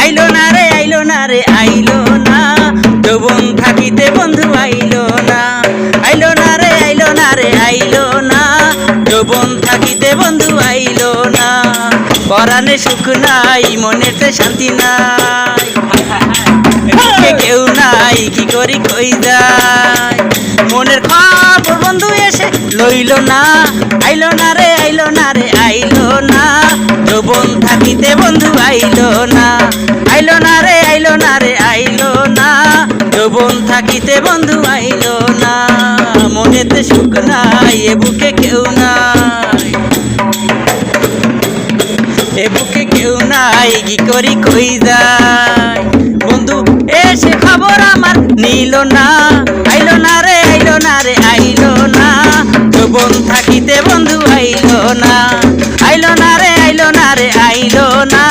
আইলো না রে আইলো না রে আইলো না, যৌবন থাকিতে বন্ধু আইলো না। আইলো না রে আইলো না রে আইলো না, যৌবন থাকিতে বন্ধু আইলো না। পরাণে সুখ নাই, মনেতে শান্তি নাই, বুকে কেউ নাই, কি করি কই যায়। মনের খবর বন্ধু এসে লইলো না। আইলো না রে আইলো না রে আইলো না, যৌবন থাকিতে বন্ধু আইলো না। আইলো না রে আইলো না রে আইলো না, যৌবন থাকিতে বন্ধু আইলো না। মনেতে সুখ নাই, এ বুকে কেউ নাই, এ বুকে কেউ নাই, কি করি কই যায়। বন্ধু এসে খবর আমার নিল না। আইলো না রে আইলো না রে আইলো না, যৌবন থাকিতে বন্ধু আইলো না। আইলো না রে আইলো না রে আইলো না।